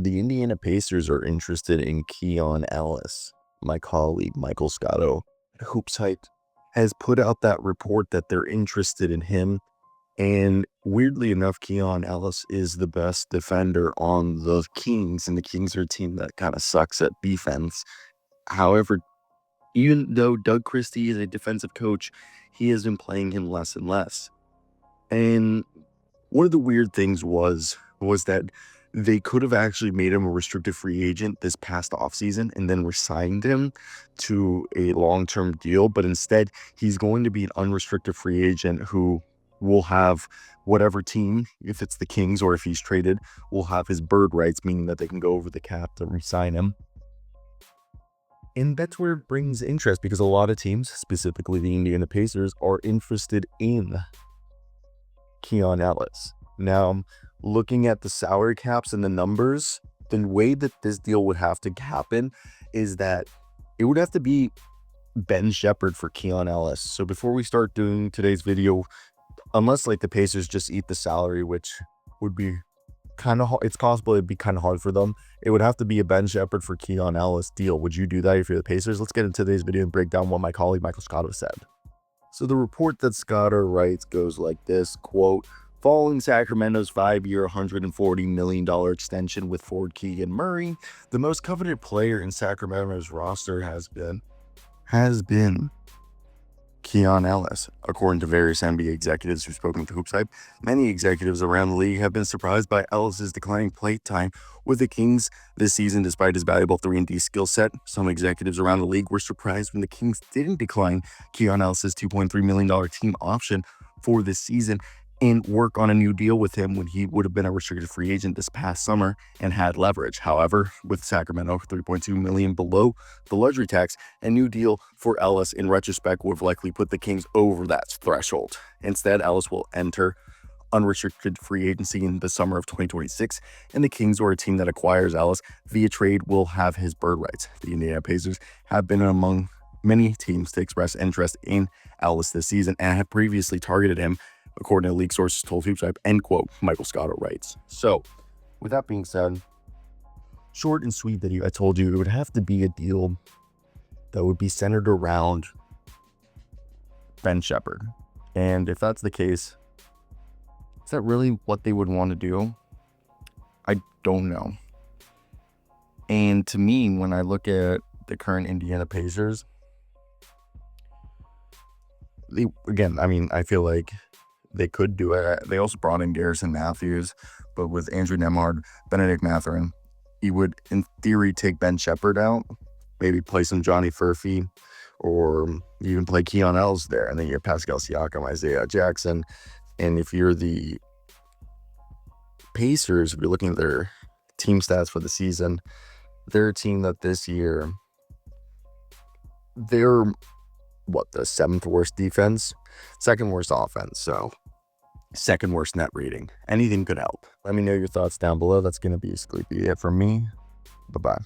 the Indiana Pacers are interested in Keon Ellis. My colleague Michael Scotto at HoopsHype has put out that report that they're interested in him. And weirdly enough, Keon Ellis is the best defender on the Kings, and the Kings are a team that kind of sucks at defense. However, even though Doug Christie is a defensive coach, he has been playing him less and less. And one of the weird things was that they could have actually made him a restricted free agent this past offseason and then resigned him to a long-term deal. But instead, he's going to be an unrestricted free agent who will have whatever team, if it's the Kings or if he's traded, will have his bird rights, meaning that they can go over the cap to re-sign him. And that's where it brings interest, because a lot of teams, specifically the Indiana Pacers, are interested in Keon Ellis. Now, looking at the salary caps and the numbers, the way that this deal would have to happen is that it would have to be Ben Shepherd for Keon Ellis. So before we start doing today's video, unless like the Pacers just eat the salary, which would be kind of hard, it's possible it'd be kind of hard for them. It would have to be a Ben Shepherd for Keon Ellis deal. Would you do that if you're the Pacers? Let's get into today's video and break down what my colleague Michael Scotto said. So the report that Scotto writes goes like this, quote, following Sacramento's 5-year, $140 million extension with forward Keegan Murray, the most coveted player in Sacramento's roster has been Keon Ellis. According to various NBA executives who've spoken to HoopsHype, many executives around the league have been surprised by Ellis's declining play time with the Kings this season despite his valuable 3-and-D skill set. Some executives around the league were surprised when the Kings didn't decline Keon Ellis's $2.3 million team option for this season and work on a new deal with him when he would have been a restricted free agent this past summer and had leverage. However, with Sacramento $3.2 million below the luxury tax, a new deal for Ellis in retrospect would have likely put the Kings over that threshold. Instead, Ellis will enter unrestricted free agency in the summer of 2026, and the Kings, or a team that acquires Ellis via trade, will have his bird rights. The Indiana Pacers have been among many teams to express interest in Ellis this season and have previously targeted him, according to league sources told HoopsHype, end quote, Michael Scotto writes. So, with that being said, short and sweet video, I told you it would have to be a deal that would be centered around Ben Shepherd. And if that's the case, is that really what they would want to do? I don't know. And to me, when I look at the current Indiana Pacers, I feel like they could do it. They also brought in Garrison Matthews, but with Andrew Nemhard, Benedict Mathurin, he would, in theory, take Ben Shepherd out, maybe play some Johnny Furphy, or even play Keon Ellis there, and then you have Pascal Siakam, Isaiah Jackson. And if you're the Pacers, if you're looking at their team stats for the season, they're a team that this year, they're the 7th worst defense, 2nd worst offense, so 2nd worst net rating. Anything could help. Let me know your thoughts down below. That's going to basically be it for me. Bye-bye.